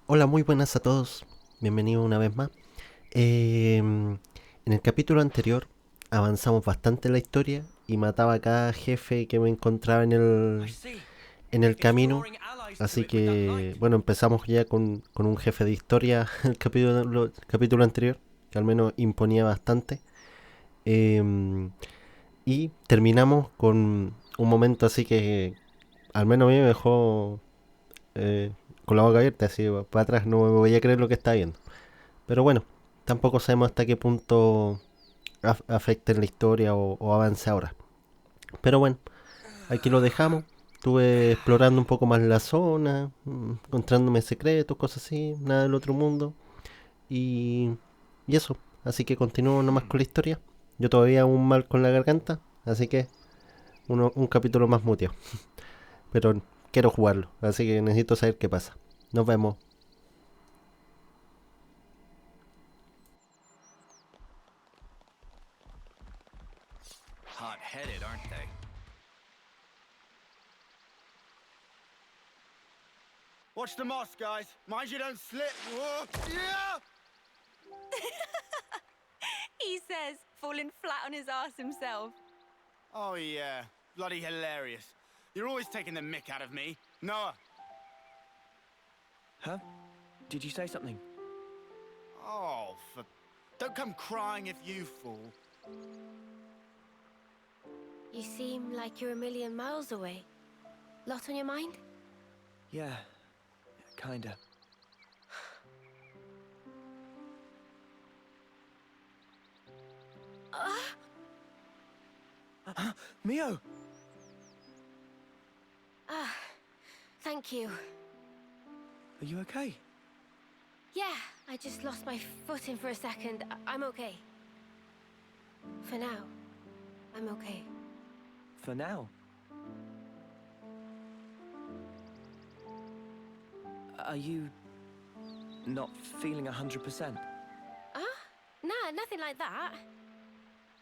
Hola, muy buenas a todos. Bienvenidos una vez más. En el capítulo anterior avanzamos bastante en la historia y mataba a cada jefe que me encontraba I see. en el It's camino. drawing allies to Así it with that que, light. bueno, empezamos ya con un jefe de historia el capítulo anterior, que al menos imponía bastante. Eh, y terminamos con un momento así que al menos a mí me dejó eh, con la boca abierta, así para atrás, no me voy a creer lo que está viendo. Pero bueno, tampoco sabemos hasta qué punto afecta en la historia o avance ahora. Pero bueno, aquí lo dejamos. Estuve explorando un poco más la zona, encontrándome secretos, cosas así, nada del otro mundo. Y, y eso, así que continúo nomás con la historia. Yo todavía aún mal con la garganta, así que un capítulo más muteado. Pero quiero jugarlo, así que necesito saber qué pasa. Nos vemos. Hot-headed, aren't they? Watch the moss, guys. Mind you don't slip. Whoa. Yeah! He says, falling flat on his ass himself. Oh, yeah. Bloody hilarious. You're always taking the mick out of me. Noah. Huh? Did you say something? Oh, for... Don't come crying if you fall. You seem like you're a million miles away. Lot on your mind? Yeah, kinda. Mio! Ah, thank you. Are you okay? Yeah, I just lost my footing for a second. I'm okay. For now, I'm okay. For now? Are you... not feeling 100%? Nah, nothing like that.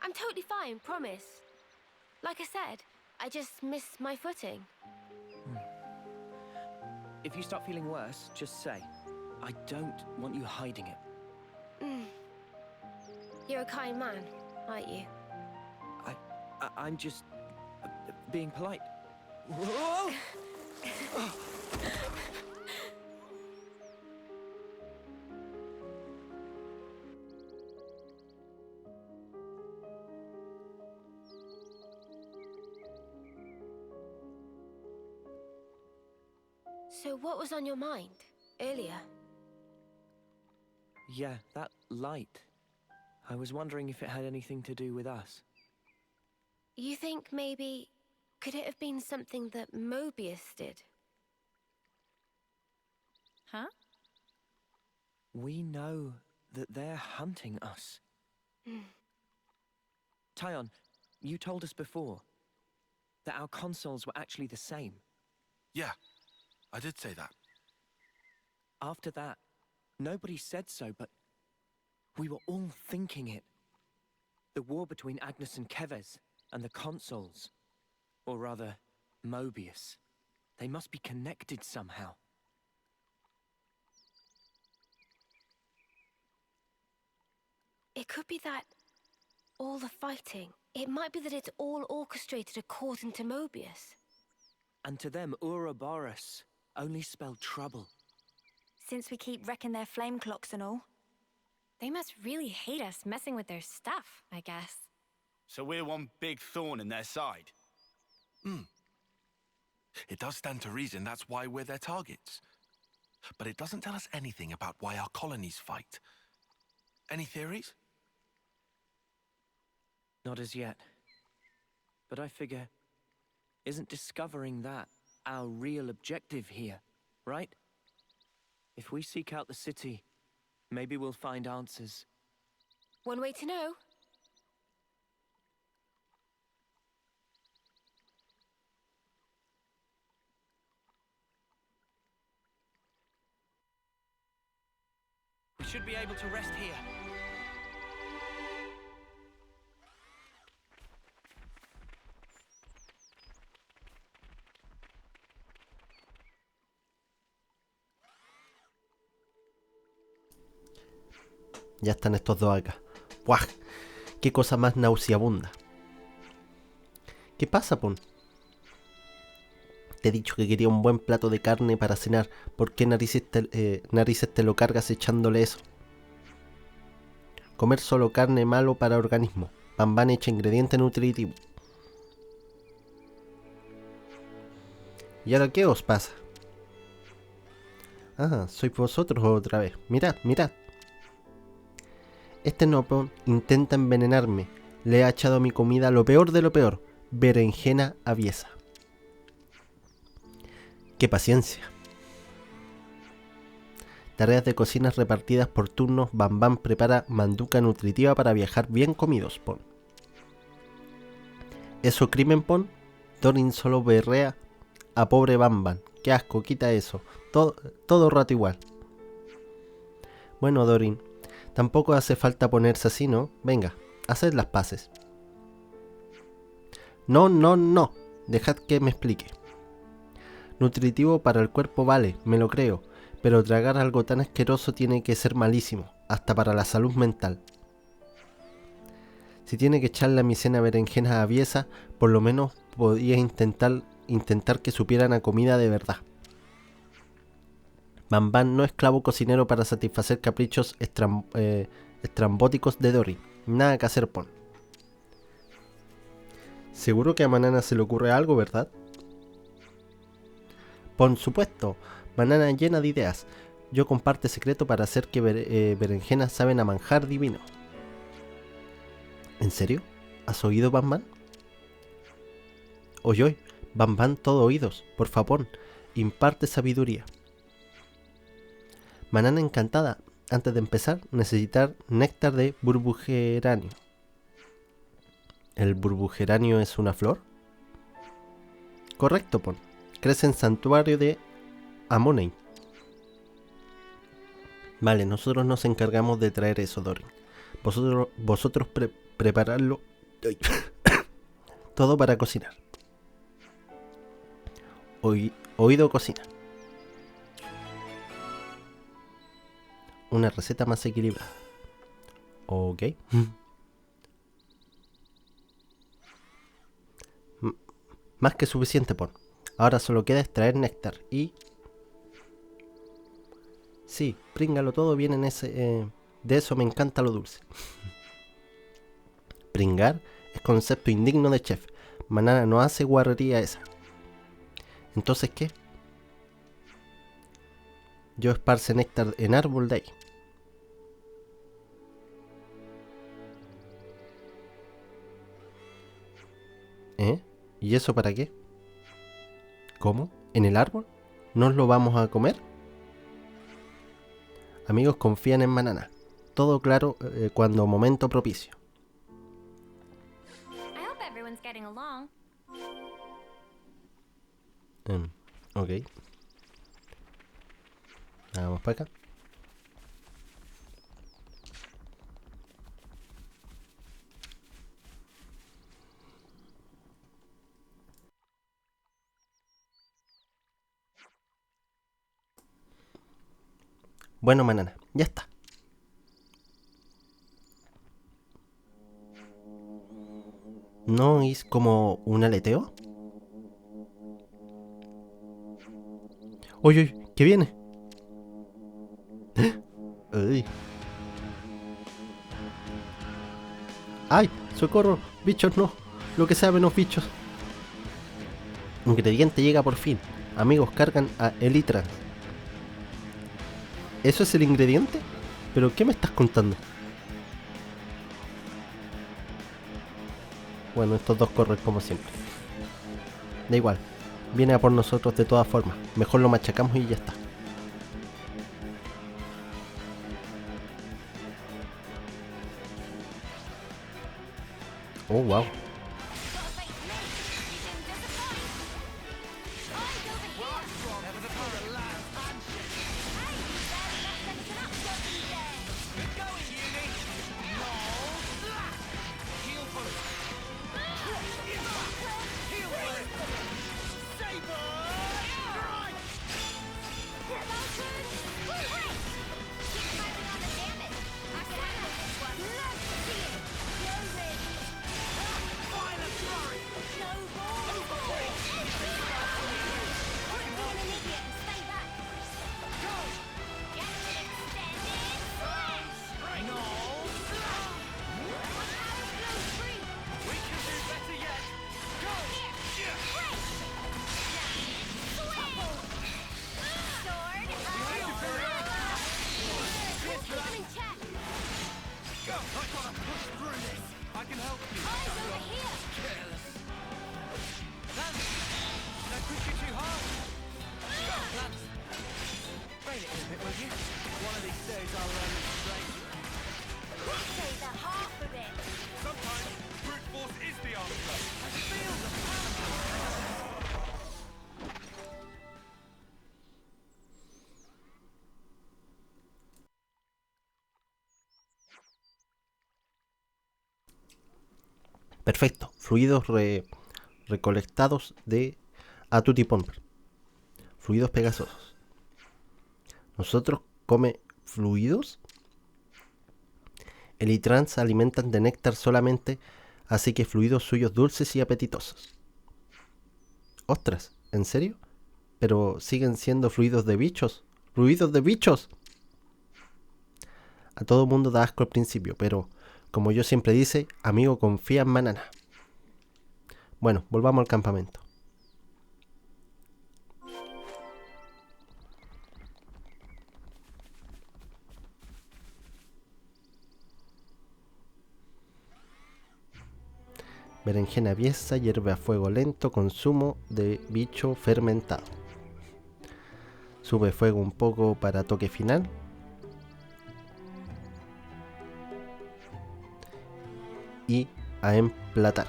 I'm totally fine, promise. Like I said, I just missed my footing. If you start feeling worse, just say. I don't want you hiding it. You're a kind man, aren't you? I'm just... being polite. Whoa! So what was on your mind earlier? Yeah, that light. I was wondering if it had anything to do with us. You think maybe... could it have been something that Mobius did? Huh? We know that they're hunting us. Tyon, you told us before that our consoles were actually the same. Yeah, I did say that. After that, nobody said so, but we were all thinking it. The war between Agnes and Keves and the consoles. Or rather, Mobius. They must be connected somehow. It could be that... all the fighting. It might be that it's all orchestrated according to Mobius. And to them, Ouroboros only spelled trouble. Since we keep wrecking their flame clocks and all. They must really hate us messing with their stuff, I guess. So we're one big thorn in their side. It does stand to reason that's why we're their targets. But it doesn't tell us anything about why our colonies fight. Any theories? Not as yet. But I figure, isn't discovering that our real objective here, right? If we seek out the city, maybe we'll find answers. One way to know. We should be able to rest here. Ya están estos dos acá. ¡Buah! ¡Qué cosa más nauseabunda! ¿Qué pasa, Pon? Te he dicho que quería un buen plato de carne para cenar. ¿Por qué narices te lo cargas echándole eso? Comer solo carne malo para organismo. Bam echa ingrediente nutritivo. ¿Y ahora qué os pasa? Ah, sois vosotros otra vez. Mirad, mirad. Este Nopon intenta envenenarme. Le ha echado a mi comida lo peor de lo peor. Berenjena aviesa. ¡Qué paciencia! Tareas de cocina repartidas por turnos. Bam prepara manduca nutritiva para viajar bien comidos, Pon. ¿Eso crimen, Pon? Dorin solo berrea a pobre Bam. ¡Qué asco! Quita eso. Todo rato igual. Bueno, Dorin, tampoco hace falta ponerse así, ¿no? Venga, haced las paces. No. Dejad que me explique. Nutritivo para el cuerpo vale, me lo creo, pero tragar algo tan asqueroso tiene que ser malísimo, hasta para la salud mental. Si tiene que echarle a mi cena berenjenas aviesa, por lo menos podía intentar que supieran a comida de verdad. Bam no es clavo cocinero para satisfacer caprichos estrambóticos de Dory. Nada que hacer, Pon. Seguro que a Manana se le ocurre algo, ¿verdad? Por supuesto, Manana llena de ideas. Yo comparte secreto para hacer que berenjenas saben a manjar divino. ¿En serio? ¿Has oído, Bam? Oye, Bam, todo oídos. Por favor, imparte sabiduría. Manana encantada. Antes de empezar, necesitar néctar de burbujeranio. ¿El burbujeranio es una flor? Correcto, Pon. Crece en santuario de Amonei. Vale, nosotros nos encargamos de traer eso, Dorin. Vosotros prepararlo todo para cocinar. Oído cocina. Una receta más equilibrada. Ok. Más que suficiente, Pon. Ahora solo queda extraer néctar y... Sí, príngalo todo bien en ese... de eso me encanta lo dulce. Pringar es concepto indigno de chef. Manana no hace guarrería esa. Entonces, ¿qué? Yo esparce néctar en árbol de ahí. ¿Y eso para qué? ¿Cómo? ¿En el árbol? ¿Nos lo vamos a comer? Amigos confían en Manana. Todo claro cuando momento propicio. I hope everyone's getting along. Ok. Vamos para acá. Bueno, Manana, ya está. ¿No es como un aleteo? Oye, ¿qué viene? Uy. ¡Ay! ¡Socorro! ¡Bichos no! Lo que saben los bichos. Ingrediente llega por fin. Amigos cargan a Elytra. ¿Eso es el ingrediente? ¿Pero qué me estás contando? Bueno, estos dos corren como siempre. Da igual. Viene a por nosotros de todas formas. Mejor lo machacamos y ya está. Oh, wow. will you? One of these days I'll learn this strength. Say the half of it. Sometimes brute force is the answer. I feel the power. Perfecto. Fluidos recolectados de Atutipomper. Fluidos pegajosos. ¿Nosotros come fluidos? El y trans se alimentan de néctar solamente, así que fluidos suyos dulces y apetitosos. ¡Ostras! ¿En serio? Pero siguen siendo fluidos de bichos. ¡Fluidos de bichos! A todo mundo da asco al principio, pero como yo siempre dice, amigo, confía en banana. Bueno, volvamos al campamento. Berenjena aviesa, hierve a fuego lento, consumo de bicho fermentado. Sube fuego un poco para toque final. Y a emplatar.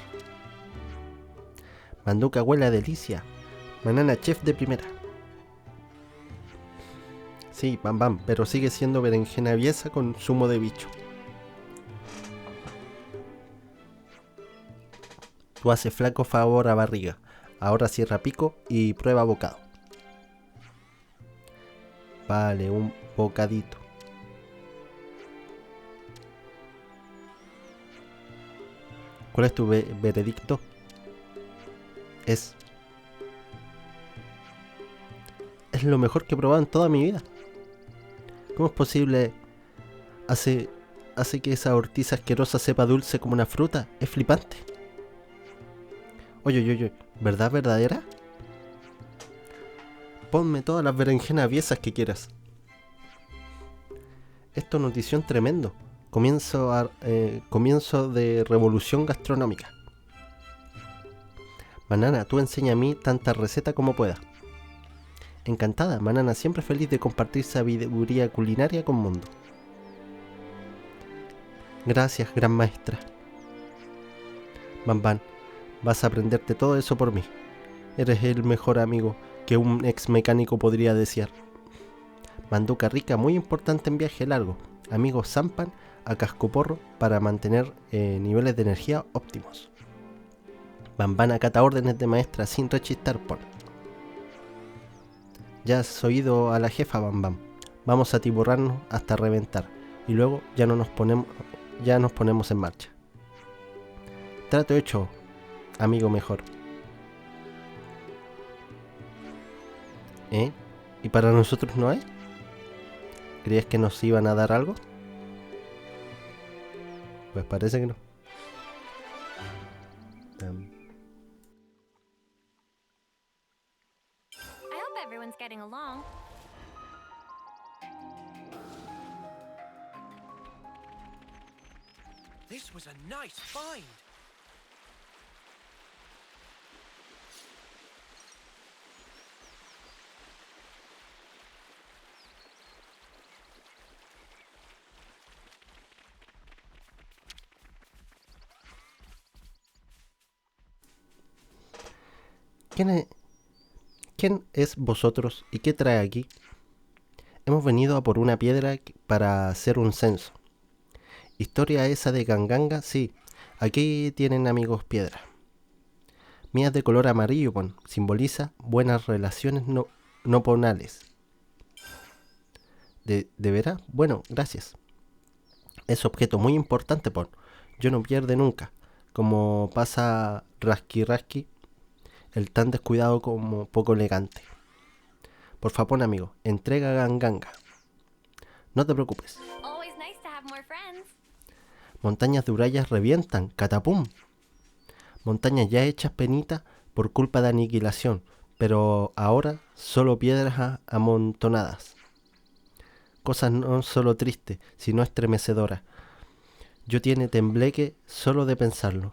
Manduca huele a delicia. Banana chef de primera. Sí, bam bam, pero sigue siendo berenjena aviesa con zumo de bicho. Tú haces flaco favor a barriga. Ahora cierra pico y prueba bocado. Vale, un bocadito. ¿Cuál es tu veredicto? Es lo mejor que he probado en toda mi vida. ¿Cómo es posible? Hace que esa ortiza asquerosa sepa dulce como una fruta. Es flipante. Oye, ¿verdad verdadera? Ponme todas las berenjenas aviesas que quieras. Esto es notición tremendo. Comienzo de revolución gastronómica. Banana, tú enseña a mí tanta receta como pueda. Encantada, Banana siempre feliz de compartir sabiduría culinaria con mundo. Gracias, gran maestra. Bam, vas a aprenderte todo eso por mí. Eres el mejor amigo que un ex mecánico podría desear. Manduca rica, muy importante en viaje largo. Amigos zampan a cascoporro para mantener niveles de energía óptimos. Bam acata órdenes de maestra sin rechistar por. Ya has oído a la jefa, Bam. Vamos a tiborrarnos hasta reventar y luego ya nos ponemos en marcha. Trato hecho, amigo mejor. ¿Y para nosotros no hay? ¿Creías que nos iban a dar algo? Pues parece que no. I hope everyone's getting along. This was a nice find. ¿Quién es vosotros y qué trae aquí? Hemos venido a por una piedra para hacer un censo. ¿Historia esa de Ganganga? Sí, aquí tienen amigos piedra. Mías de color amarillo, simboliza buenas relaciones no ponales. ¿De veras? Bueno, gracias. Es objeto muy importante, yo no pierde nunca. Como pasa Rasky, el tan descuidado como poco elegante. Por favor, amigo, entrega Ganganga. No te preocupes. Always nice to have more friends. Montañas de Urayas revientan, catapum. Montañas ya hechas penita por culpa de aniquilación, pero ahora solo piedras amontonadas. Cosas no solo tristes, sino estremecedoras. Yo tiene tembleque solo de pensarlo.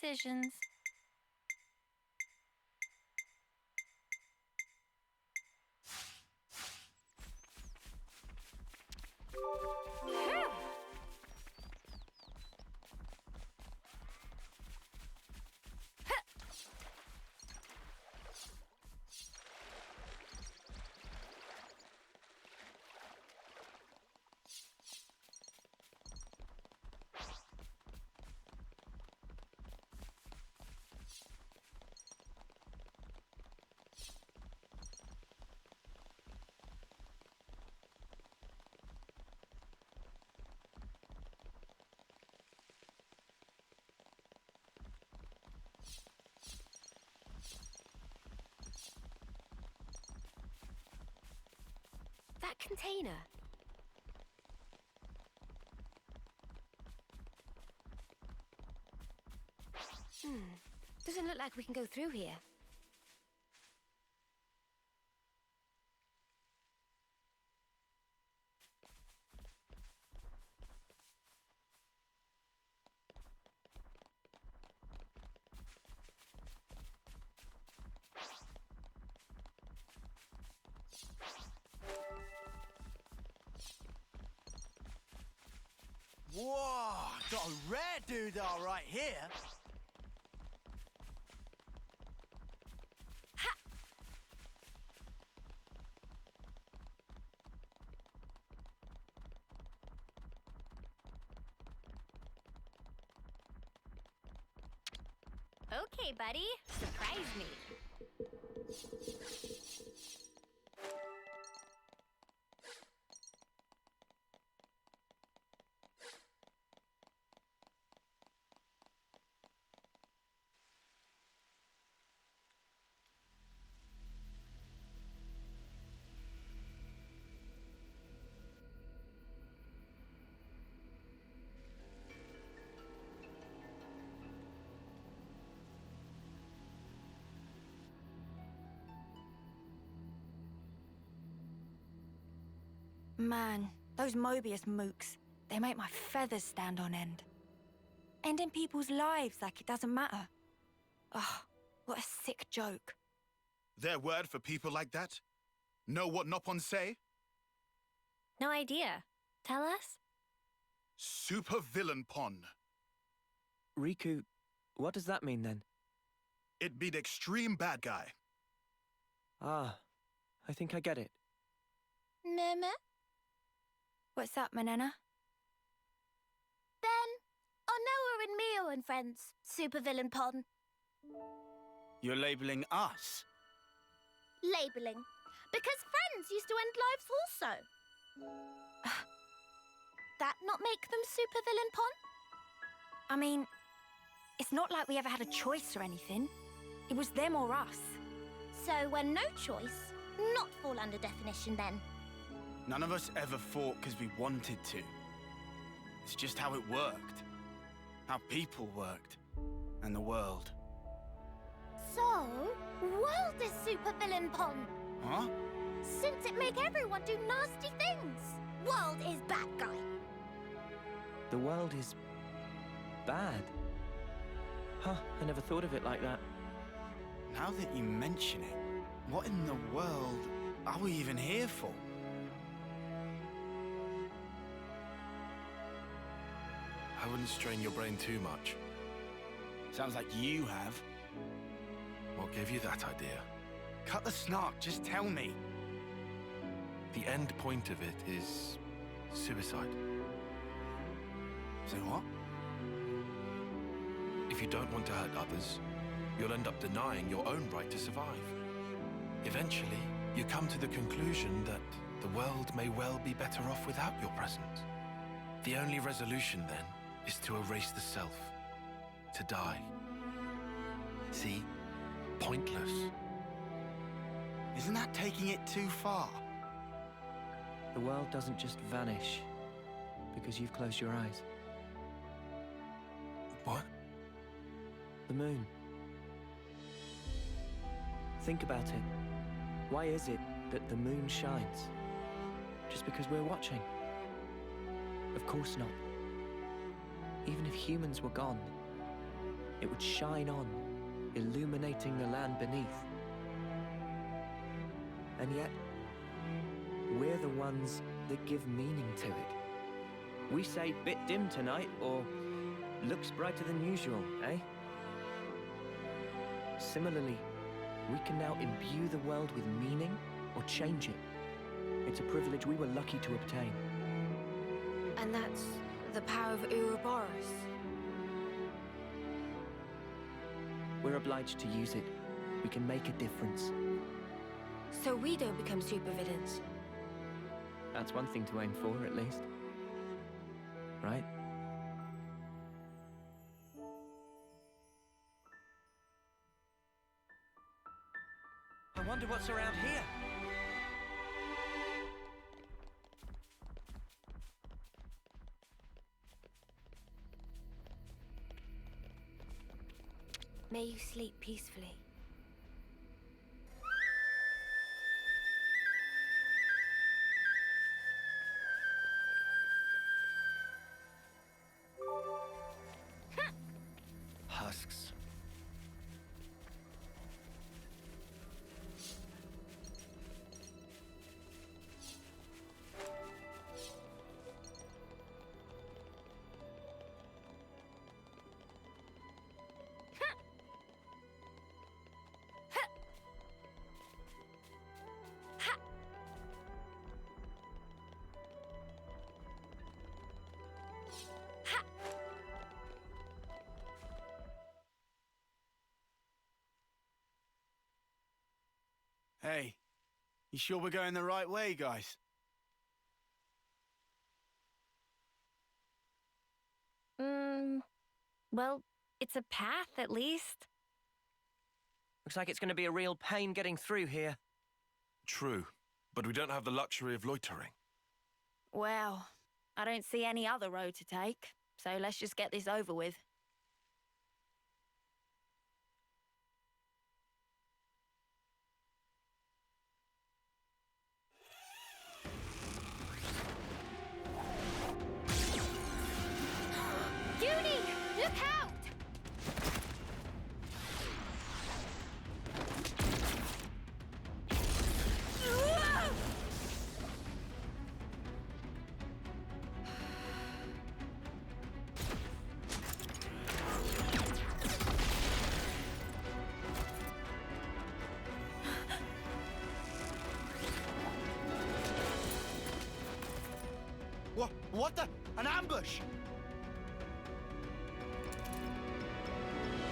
Decisions. That container. Doesn't look like we can go through here. Whoa, got a rare doodah right here. Okay, buddy. Surprise me. Man, those Mobius mooks, they make my feathers stand on end. Ending people's lives like it doesn't matter. Ugh, what a sick joke. Their word for people like that? Know what Nopon say? No idea. Tell us? Super villain pon. Riku, what does that mean then? It be the extreme bad guy. Ah, I think I get it. Meme? What's up, Manana? Then, Onoa and Mio and friends, supervillain pon. You're labeling us? Labeling. Because friends used to end lives also. That not make them supervillain pon? I mean, it's not like we ever had a choice or anything. It was them or us. So when no choice, not fall under definition then. None of us ever fought because we wanted to. It's just how it worked. How people worked. And the world. So, world is supervillain pon. Huh? Since it make everyone do nasty things. World is bad guy. The world is bad. Huh, I never thought of it like that. Now that you mention it, what in the world are we even here for? I wouldn't strain your brain too much. Sounds like you have. What gave you that idea? Cut the snark, just tell me. The end point of it is suicide. So what? If you don't want to hurt others, you'll end up denying your own right to survive. Eventually, you come to the conclusion that the world may well be better off without your presence. The only resolution, then, is to erase the self. To die. See? Pointless. Isn't that taking it too far? The world doesn't just vanish because you've closed your eyes. What? The moon. Think about it. Why is it that the moon shines? Just because we're watching? Of course not. Even if humans were gone, it would shine on, illuminating the land beneath. And yet, we're the ones that give meaning to it. We say bit dim tonight, or looks brighter than usual, eh? Similarly, we can now imbue the world with meaning or change it. It's a privilege we were lucky to obtain. And that's the power of Ouroboros. We're obliged to use it. We can make a difference. So we don't become supervillains. That's one thing to aim for, at least. Right? I wonder what's around here. May you sleep peacefully. Husks. Hey, you sure we're going the right way, guys? Well, it's a path at least. Looks like it's going to be a real pain getting through here. True, but we don't have the luxury of loitering. Well, I don't see any other road to take, so let's just get this over with. Judy! Look out! What the? An ambush!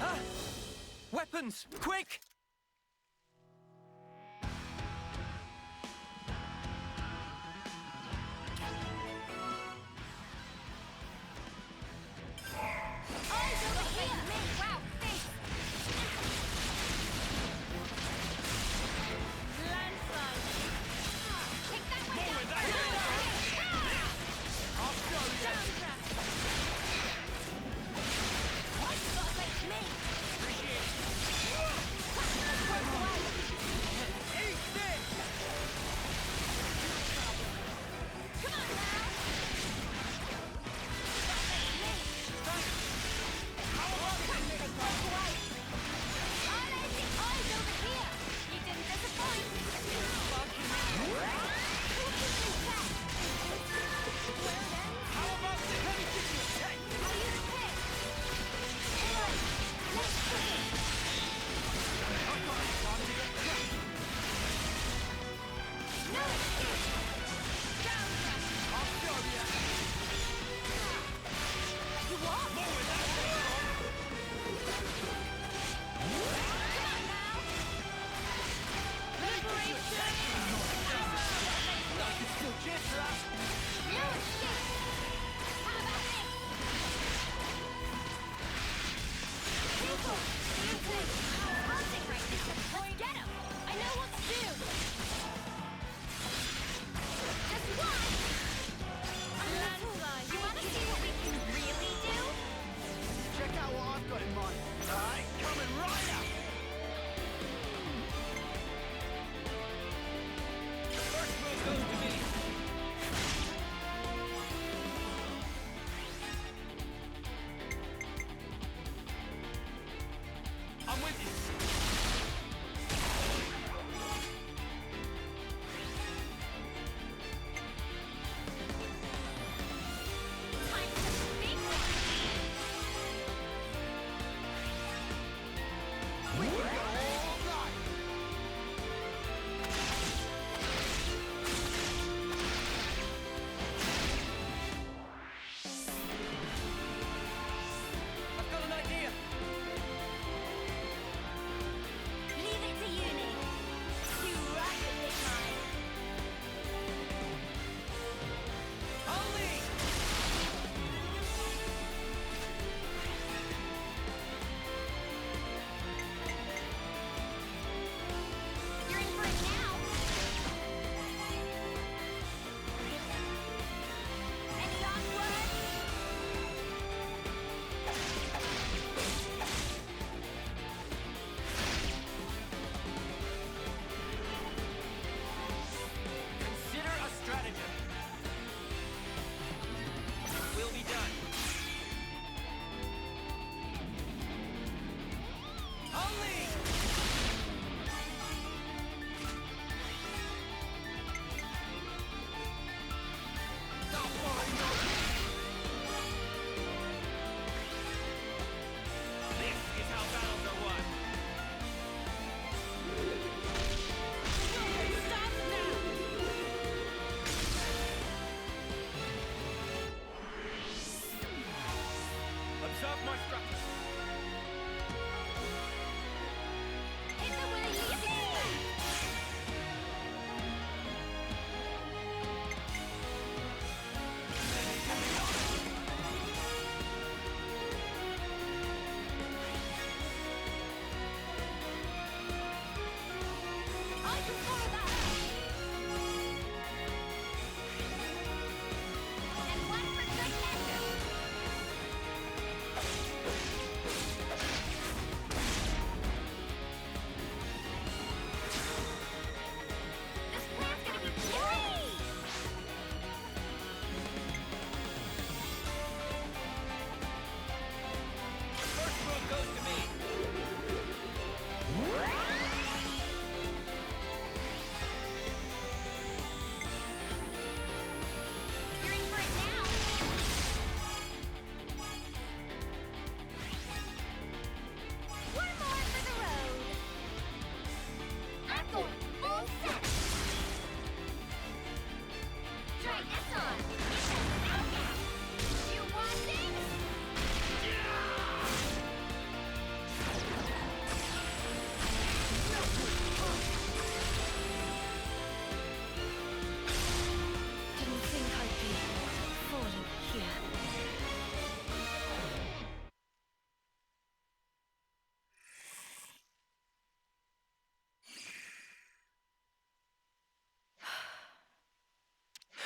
Ah! Weapons! Quick!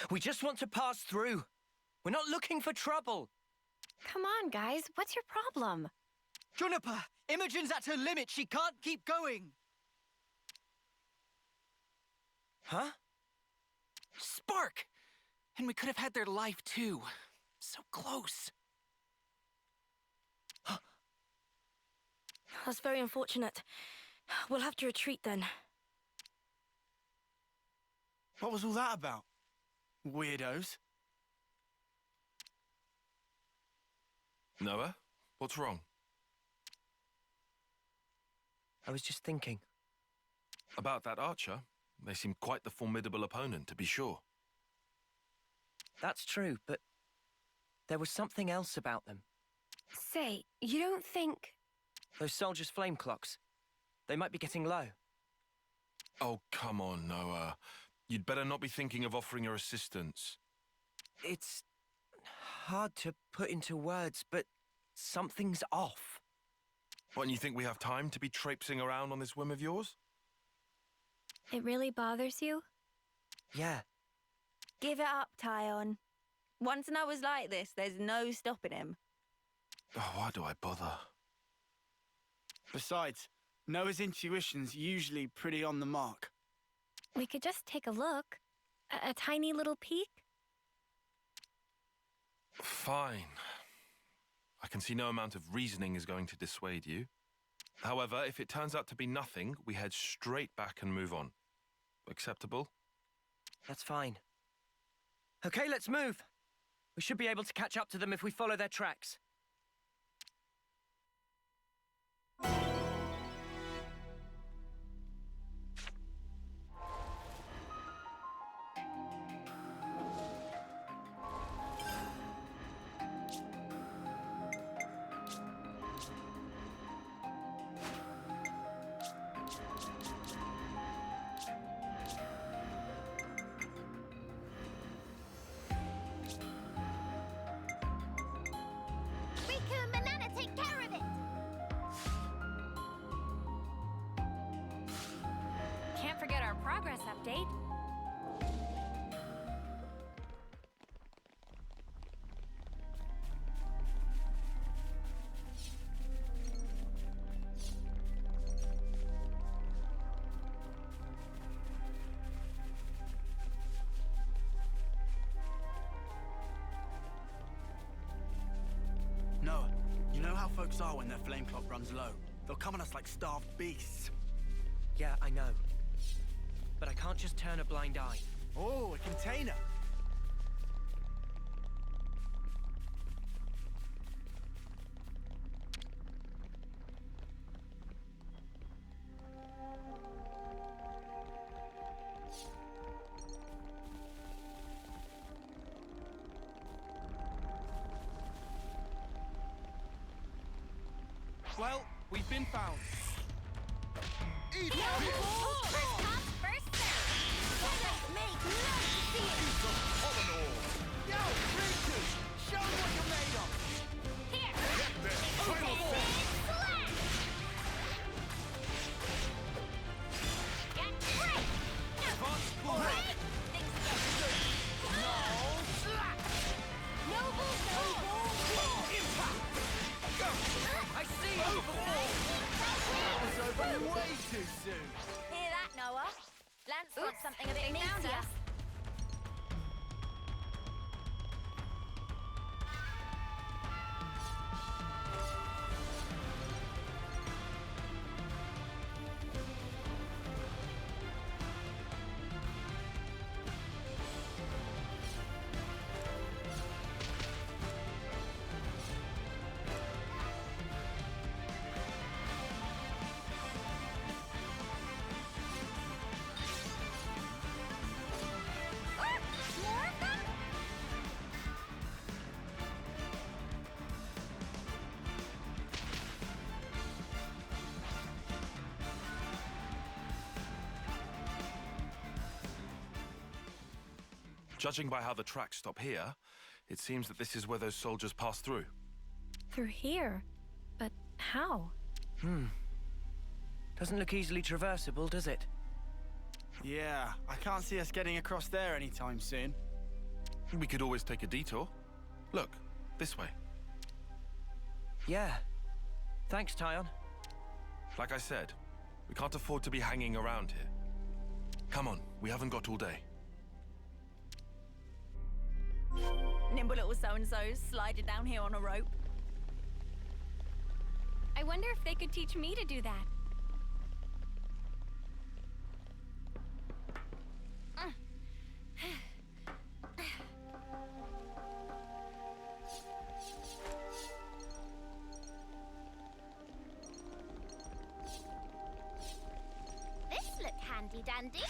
We just want to pass through. We're not looking for trouble. Come on, guys. What's your problem? Juniper, Imogen's at her limit. She can't keep going. Huh? Spark! And we could have had their life too. So close. That's very unfortunate. We'll have to retreat then. What was all that about? Weirdos. Noah, what's wrong? I was just thinking. About that archer? They seem quite the formidable opponent, to be sure. That's true, but there was something else about them. Say, you don't think... Those soldiers' flame clocks. They might be getting low. Oh, come on, Noah. You'd better not be thinking of offering your assistance. It's hard to put into words, but something's off. What, and you think we have time to be traipsing around on this whim of yours? It really bothers you? Yeah. Give it up, Tyon. Once Noah's like this, there's no stopping him. Oh, why do I bother? Besides, Noah's intuition's usually pretty on the mark. We could just take a look. A tiny little peek? Fine. I can see no amount of reasoning is going to dissuade you. However, if it turns out to be nothing, we head straight back and move on. Acceptable? That's fine. Okay, let's move. We should be able to catch up to them if we follow their tracks. Progress update. Noah, you know how folks are when their flame clock runs low? They'll come on us like starved beasts. Yeah, I know. But I can't just turn a blind eye. Oh, a container! Well, we've been found. First come, first serve. Let's make love to see it. Yo, Creatures! Show them what you're made of! Here. Final Big slash. Got great. No. Great. Things go. No slack! Noble soul. Impact! Go! I see you before! That was over way too soon. Hear that, Noah? Lance got something a bit They found meatier. us. More of them? Judging by how the tracks stop here, it seems that this is where those soldiers passed through. Through here? But how? Doesn't look easily traversable, does it? Yeah, I can't see us getting across there anytime soon. We could always take a detour. Look, this way. Yeah. Thanks, Tyon. Like I said, we can't afford to be hanging around here. Come on, we haven't got all day. Nimble little so-and-sos sliding down here on a rope. I wonder if they could teach me to do that. This looked handy-dandy.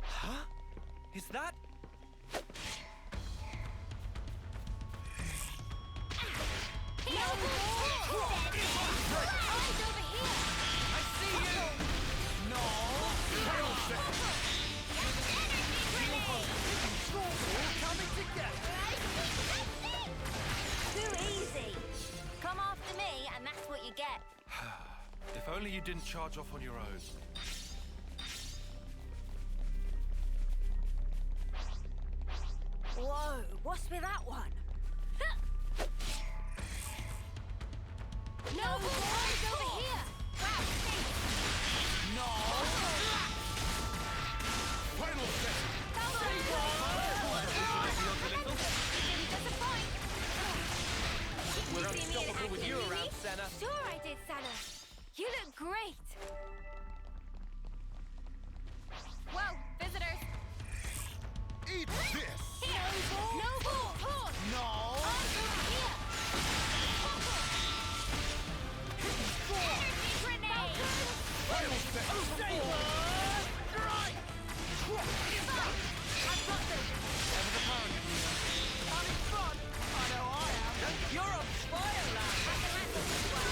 Huh? Is that? I see you! No! Coming together! Too easy. Come after me, and that's what you get. If only you didn't charge off on your own. Whoa, what's with that one? No, eyes over here! Wow, No! Final set! We're unstoppable with you around, Senna. Sure I did, Senna. You look great. Whoa, visitors. Eat this! No ball! No! Eyes over here! Energy grenade! Final set! I've got them! Having fun? I know I am. You're on fire, lad. I can handle this one.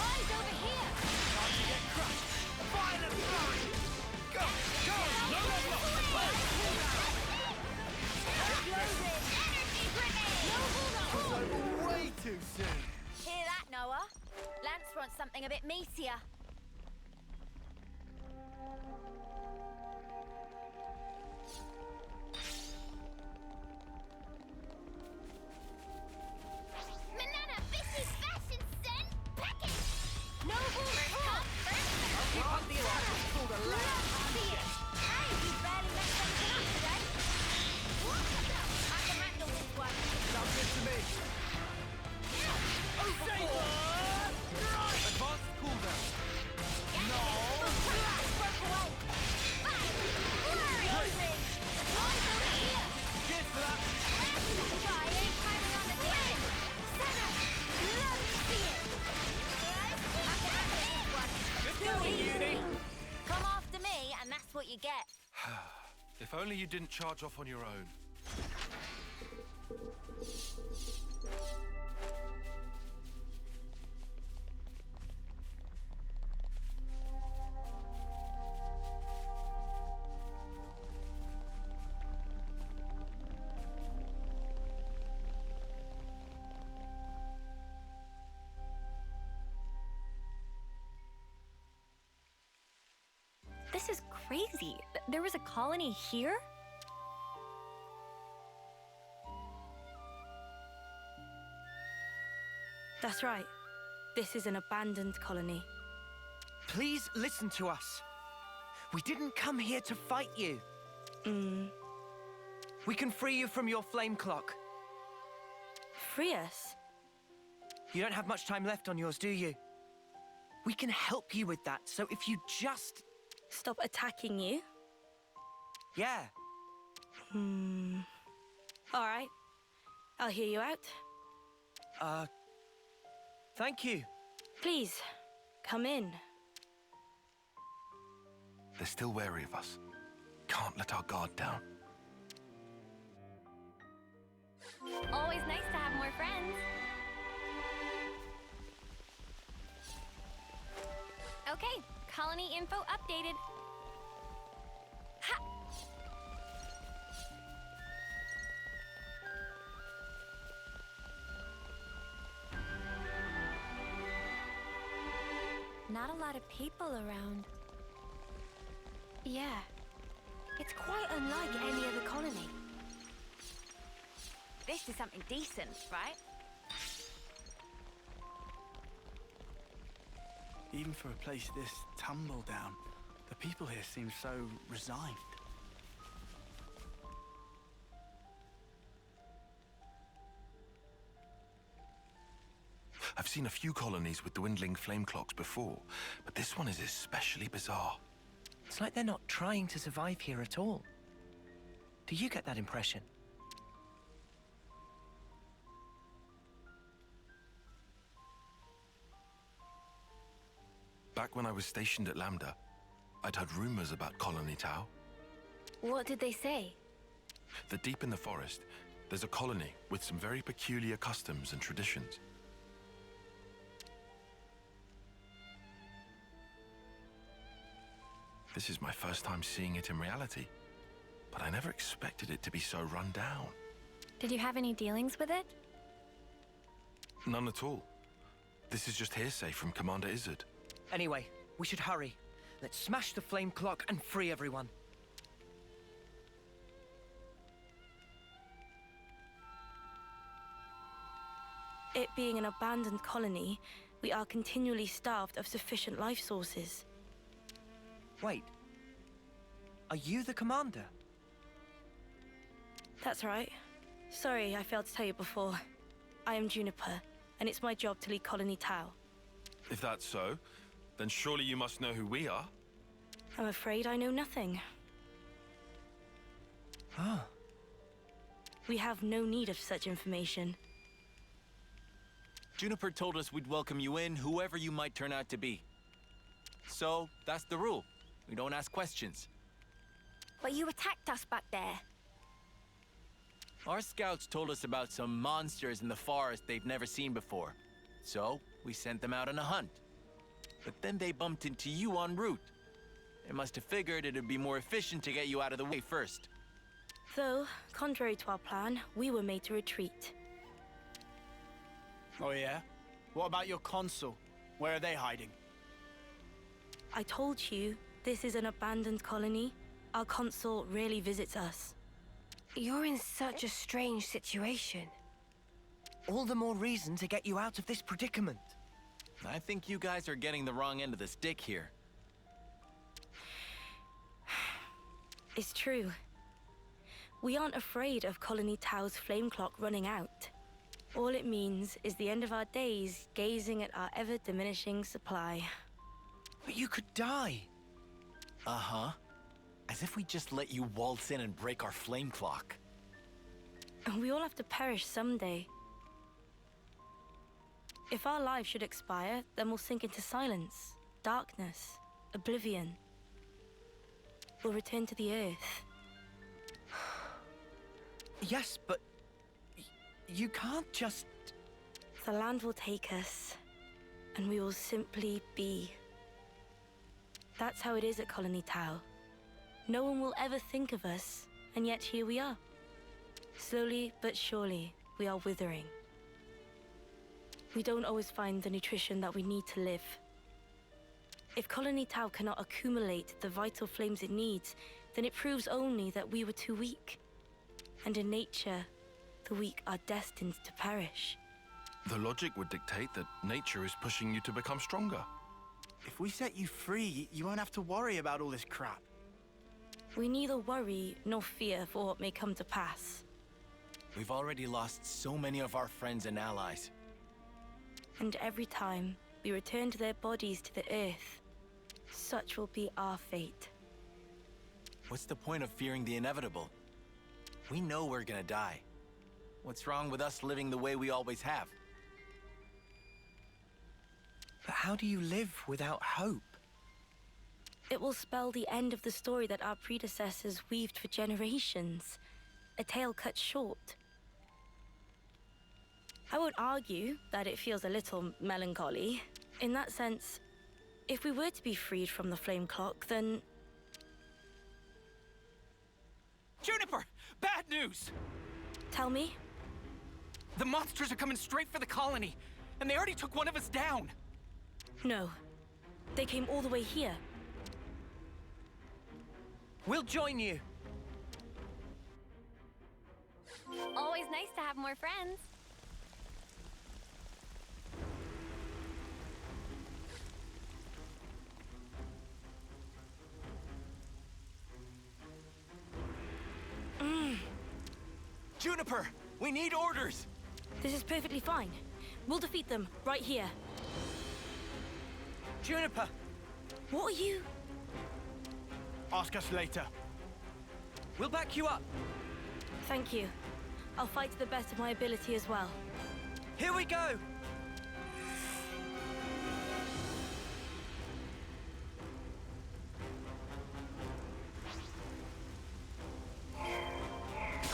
Eyes over here! Time to get crushed. Violent fury. Go! Go! No problem. Energy grenade! No hold on! Way too soon! hear that, Noah? Lance wants something a bit meatier. Manana, fishy fashion sen, package! No hold on! I'll keep up the alarm. It's called a lamb. Hey, you barely messed anything up today. I can handle this one. Sounds good to me. Advanced cooldown. No! Broke away. Cheers for that. Guy ain't climbing on the train. Senna, love to see it. I can handle this one. Good going, Uni. Come after me, and that's what you get. If only you didn't charge off on your own. This is crazy. There was a colony here? That's right. This is an abandoned colony. Please listen to us. We didn't come here to fight you. We can free you from your flame clock. Free us? You don't have much time left on yours, do you? We can help you with that, so if you just... Stop attacking you? Yeah. All right. I'll hear you out. Thank you. Please, come in. They're still wary of us. Can't let our guard down. Always nice to have more friends. Colony info updated. Ha! Not a lot of people around. Yeah. It's quite unlike any other colony. This is something decent, right? Even for a place this tumble down, the people here seem so resigned. I've seen a few colonies with dwindling flame clocks before, but this one is especially bizarre. It's like they're not trying to survive here at all. Do you get that impression? Back when I was stationed at Lambda, I'd heard rumors about Colony Tau. What did they say? That deep in the forest, there's a colony with some very peculiar customs and traditions. This is my first time seeing it in reality, but I never expected it to be so run down. Did you have any dealings with it? None at all. This is just hearsay from Commander Izzard. Anyway, we should hurry. Let's smash the flame clock and free everyone. It being an abandoned colony, we are continually starved of sufficient life sources. Wait. Are you the commander? That's right. Sorry, I failed to tell you before. I am Juniper, and it's my job to lead Colony Tau. If that's so, then surely you must know who we are. I'm afraid I know nothing. Ah. We have no need of such information. Juniper told us we'd welcome you in, whoever you might turn out to be. So, that's the rule. We don't ask questions. But you attacked us back there. Our scouts told us about some monsters in the forest they've never seen before. So, we sent them out on a hunt. But then they bumped into you en route. They must have figured it'd be more efficient to get you out of the way first. Though, contrary to our plan, we were made to retreat. Oh yeah? What about your consul? Where are they hiding? I told you, this is an abandoned colony. Our consul rarely visits us. You're in such a strange situation. All the more reason to get you out of this predicament. I think you guys are getting the wrong end of the stick here. It's true. We aren't afraid of Colony Tau's flame clock running out. All it means is the end of our days gazing at our ever-diminishing supply. But you could die. Uh-huh. As if we just let you waltz in and break our flame clock. And we all have to perish someday. If our lives should expire, then we'll sink into silence, darkness, oblivion. We'll return to the earth. Yes, but you can't just... The land will take us, and we will simply be. That's how it is at Colony Tau. No one will ever think of us, and yet here we are. Slowly but surely, we are withering. We don't always find the nutrition that we need to live. If Colony Tau cannot accumulate the vital flames it needs, then it proves only that we were too weak. And in nature, the weak are destined to perish. The logic would dictate that nature is pushing you to become stronger. If we set you free, you won't have to worry about all this crap. We neither worry nor fear for what may come to pass. We've already lost so many of our friends and allies. And every time we return to their bodies to the earth, such will be our fate. What's the point of fearing the inevitable? We know we're gonna die. What's wrong with us living the way we always have? But how do you live without hope? It will spell the end of the story that our predecessors weaved for generations. A tale cut short. I won't argue that it feels a little melancholy. In that sense, If we were to be freed from the flame clock, then... Juniper! Bad news! Tell me? The monsters are coming straight for the colony, and they already took one of us down. No. They came all the way here. We'll join you. Always nice to have more friends. Juniper, we need orders. This is perfectly fine. We'll defeat them right here. Juniper! What are you? Ask us later. We'll back you up. Thank you. I'll fight to the best of my ability as well. Here we go!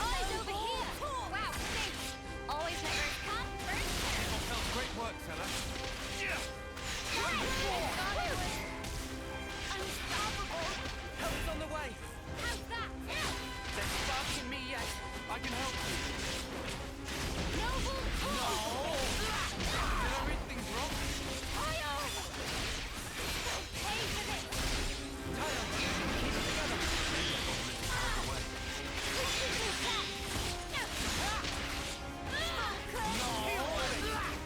Eyes over here! Wow, thanks. Always never come first. Great work, fella. Unstoppable! Help's on the way! How's that? There's spark in me yet! I can help you! Noble pull! Did I read things wrong? Fire! Okay with it! Tyler, keep it together!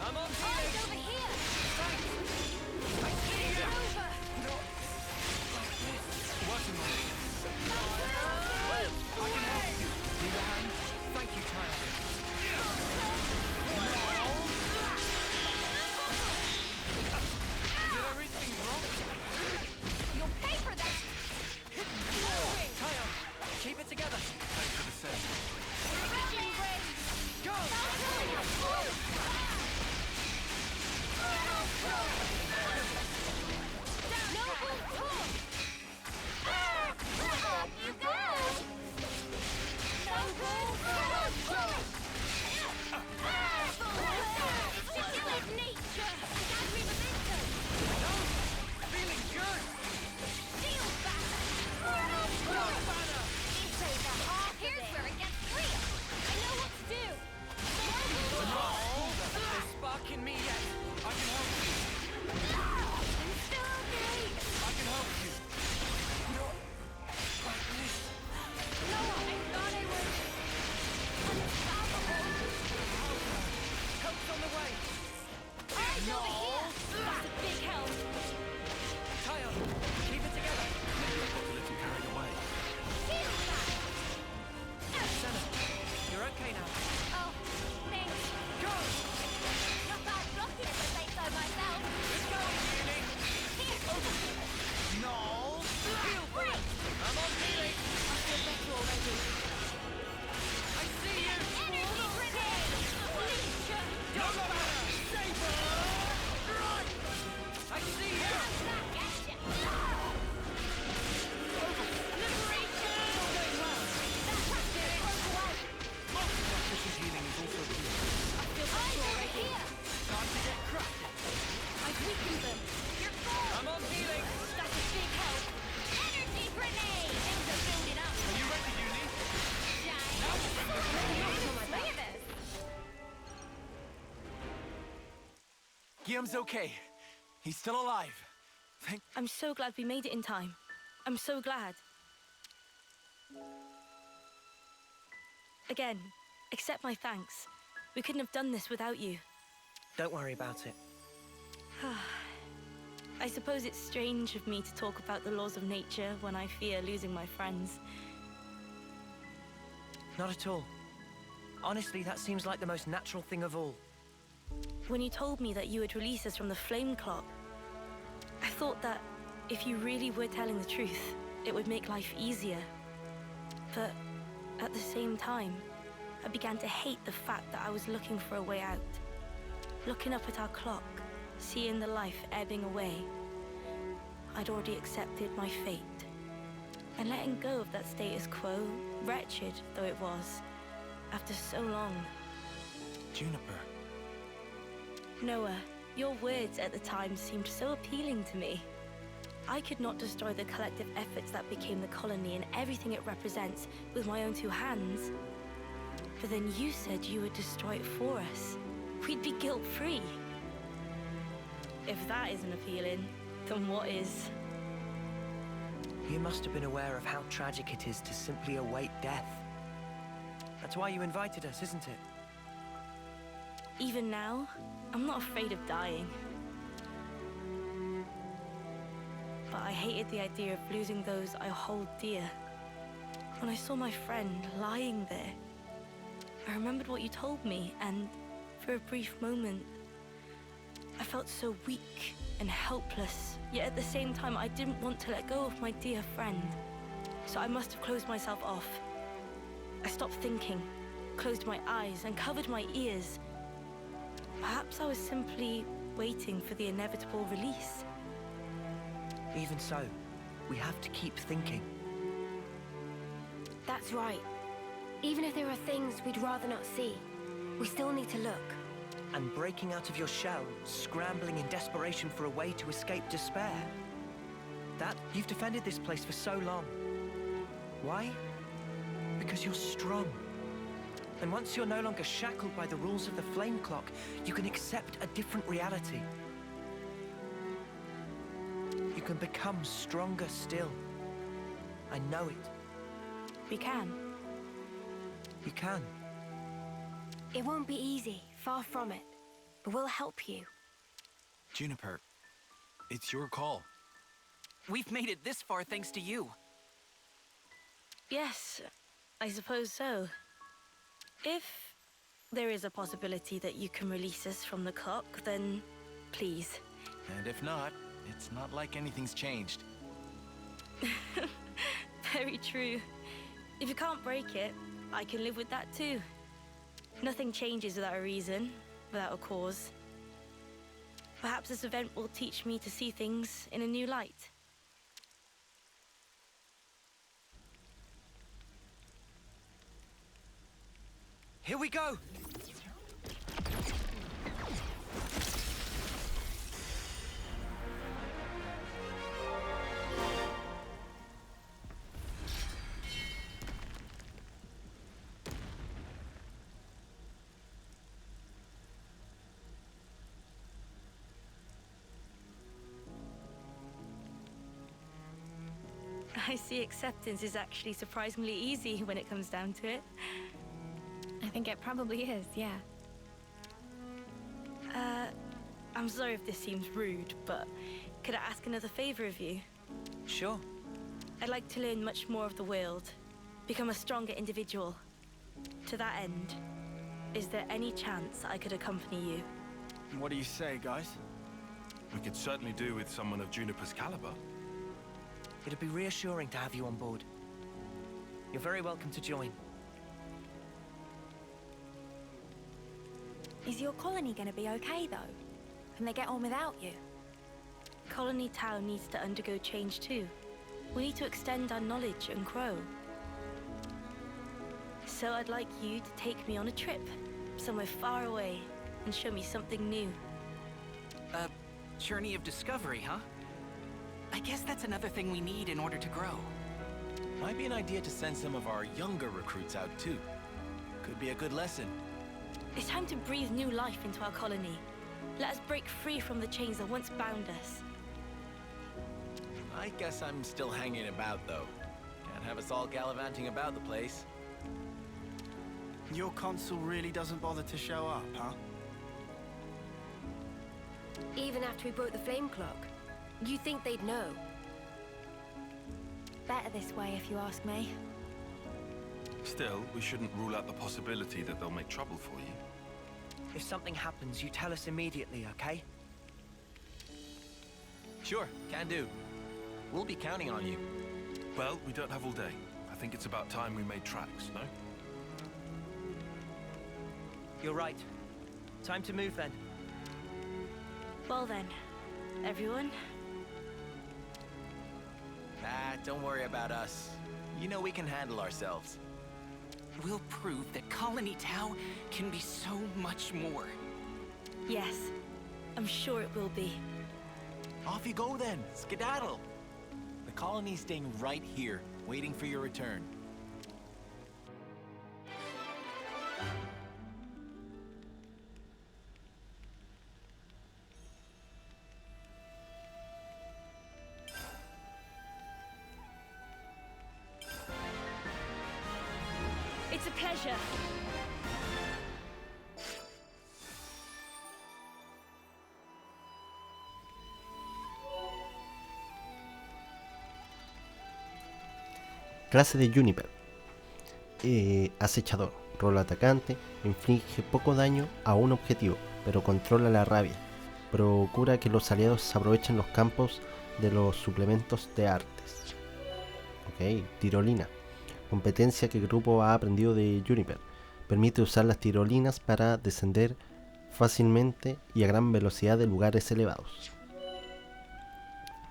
I'm on to Eyes you! over here! Thanks! I see you! Over! Working on it. I can help you! Need a hand? Thank you, Tyler. Did I read things wrong? You'll pay for that! Tyler, keep it together! Thanks for the save. Refreshing rain! Go! Noble pull! Off you go! Noble pull! Stimulate nature! As we momentum! Feeling good! Steel banner! Blood banner! This ain't the half. Here's where it gets real! I know what to do! Noble pull! There's spark in me yet! I can help you! I'm still okay! I can help you! No, I thought I was unstoppable! Help's on the way! Eyes over here! That's a big help! Tyler, keep it together! Got a little carried away. Shield back! Senna, you're okay now. Oh, thanks. Go! Not bad blocking if I say so myself. Let's go, Uni! No! Heal! Great! I'm on healing! I feel better already. I see you! Energy grenade! Nature! Blood banner! Saber! Right! I see you! How's that get ya? Liberation! Going well! That practice broke away. Practition's healing is also key. I feel better already. Time to get cracking! I've weakened them. You're full. I'm on healing! That's a big help. Energy grenade! Things are building up. Are you ready, Uni? Look at this. Guillaume's okay. He's still alive. I'm so glad we made it in time. I'm so glad. Again, accept my thanks. We couldn't have done this without you. Don't worry about it. I suppose it's strange of me to talk about the laws of nature when I fear losing my friends. Not at all. Honestly, that seems like the most natural thing of all. When you told me that you would release us from the flame clock, I thought that if you really were telling the truth, it would make life easier. But at the same time, I began to hate the fact that I was looking for a way out. Looking up at our clock, seeing the life ebbing away, I'd already accepted my fate. And letting go of that status quo, wretched though it was, after so long. Juniper. Noah, your words at the time seemed so appealing to me. I could not destroy the collective efforts that became the colony and everything it represents with my own two hands. But then you said you would destroy it for us. We'd be guilt-free. If that isn't appealing, then what is? You must have been aware of how tragic it is to simply await death. That's why you invited us, isn't it? Even now, I'm not afraid of dying. But I hated the idea of losing those I hold dear. When I saw my friend lying there, I remembered what you told me, and for a brief moment, I felt so weak and helpless. Yet at the same time, I didn't want to let go of my dear friend. So I must have closed myself off. I stopped thinking, closed my eyes, and covered my ears. Perhaps I was simply waiting for the inevitable release. Even so, we have to keep thinking. That's right. Even if there are things we'd rather not see, we still need to look. And breaking out of your shell, scrambling in desperation for a way to escape despair. That, you've defended this place for so long. Why? Because you're strong. And once you're no longer shackled by the rules of the flame clock, you can accept a different reality. You can become stronger still. I know it. We can. You can. It won't be easy, far from it. But we'll help you. Juniper, it's your call. We've made it this far thanks to you. Yes, I suppose so. If there is a possibility that you can release us from the clock, then please. And if not, it's not like anything's changed. Very true. If you can't break it, I can live with that too. Nothing changes without a reason, without a cause. Perhaps this event will teach me to see things in a new light. Here we go! I see acceptance is actually surprisingly easy when it comes down to it. I think it probably is, yeah. I'm sorry if this seems rude, but could I ask another favor of you? Sure. I'd like to learn much more of the world, become a stronger individual. To that end, is there any chance I could accompany you? What do you say, guys? We could certainly do with someone of Juniper's caliber. It'd be reassuring to have you on board. You're very welcome to join. Is your colony gonna be okay, though? Can they get on without you? Colony Town needs to undergo change too. We need to extend our knowledge and grow. So I'd like you to take me on a trip, somewhere far away, and show me something new. A journey of discovery, huh? I guess that's another thing we need in order to grow. Might be an idea to send some of our younger recruits out too. Could be a good lesson. It's time to breathe new life into our colony. Let us break free from the chains that once bound us. I guess I'm still hanging about though. Can't have us all gallivanting about the place. Your consul really doesn't bother to show up, huh? Even after we broke the flame clock, you think they'd know? Better this way, if you ask me. Still, we shouldn't rule out the possibility that they'll make trouble for you. If something happens, you tell us immediately, okay? Sure, can do. We'll be counting on you. Well, we don't have all day. I think it's about time we made tracks, no? You're right. Time to move then. Well then, everyone. Ah, don't worry about us. You know we can handle ourselves. We'll prove that Colony Tau can be so much more. Yes, I'm sure it will be. Off you go then, skedaddle. The colony's staying right here, waiting for your return. It's a pleasure. Clase de Juniper. Acechador. Rol atacante. Inflige poco daño a un objetivo, pero controla la rabia. Procura que los aliados aprovechen los campos de los suplementos de artes. Ok, tirolina. Competencia que el grupo ha aprendido de Juniper. Permite usar las tirolinas para descender fácilmente y a gran velocidad de lugares elevados.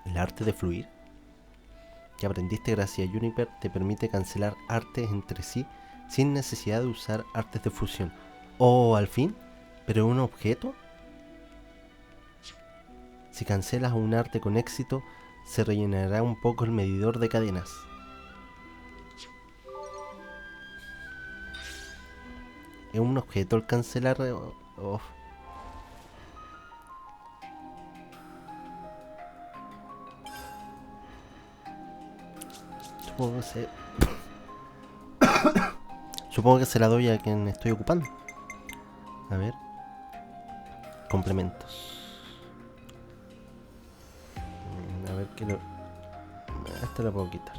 El arte de fluir, que aprendiste gracias a Juniper, te permite cancelar artes entre sí sin necesidad de usar artes de fusión. Oh, al fin, pero un objeto. Si cancelas un arte con éxito, se rellenará un poco el medidor de cadenas. ¿Es un objeto el cancelar? Oh. Supongo que se la doy a quien estoy ocupando. A ver. Complementos. A ver qué lo... Esta la puedo quitar.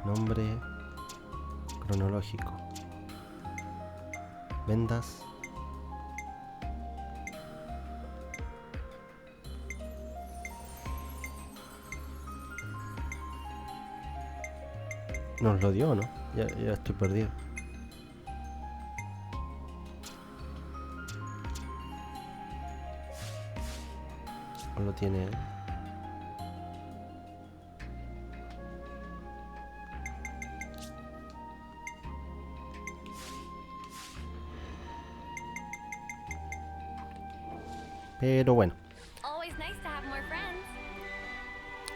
Nombre cronológico. Vendas. Nos lo dio, ¿no? Ya estoy perdido. ¿O lo tiene él? Pero bueno. Always nice to have more friends.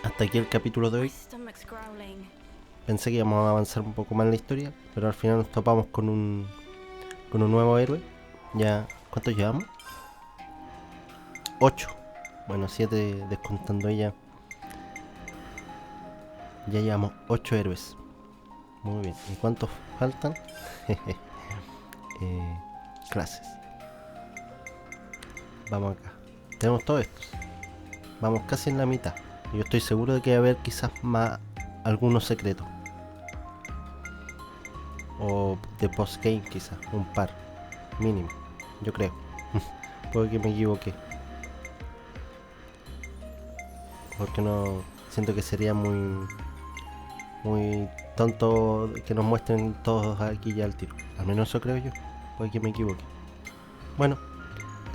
Hasta aquí el capítulo de hoy. Stomach's growling. Pensé que íbamos a avanzar un poco más en la historia, pero al final nos topamos con un nuevo héroe. Ya, ¿cuántos llevamos? 8. Bueno, 7 descontando ella. Ya llevamos 8 héroes. Muy bien. ¿Y cuántos faltan? Clases. Vamos acá. Tenemos todos estos. Vamos casi en la mitad. Yo estoy seguro de que va a haber quizás más algunos secretos. O de postgame quizás. Un par. Mínimo. Yo creo. Puede que me equivoqué. Porque no... Siento que sería muy tonto que nos muestren todos aquí ya al tiro. Al menos eso creo yo. Puede que me equivoque. Bueno.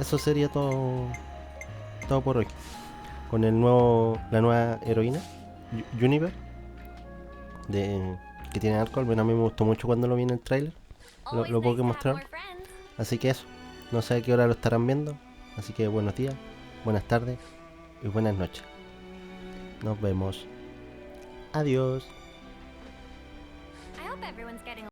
Eso sería todo por hoy. Con la nueva heroína, Juniper, que tiene arco. Al menos a mí me gustó mucho cuando lo vi en el tráiler. Lo puedo mostrar. Así que eso. No sé a qué hora lo estarán viendo. Así que buenos días, buenas tardes y buenas noches. Nos vemos. Adiós.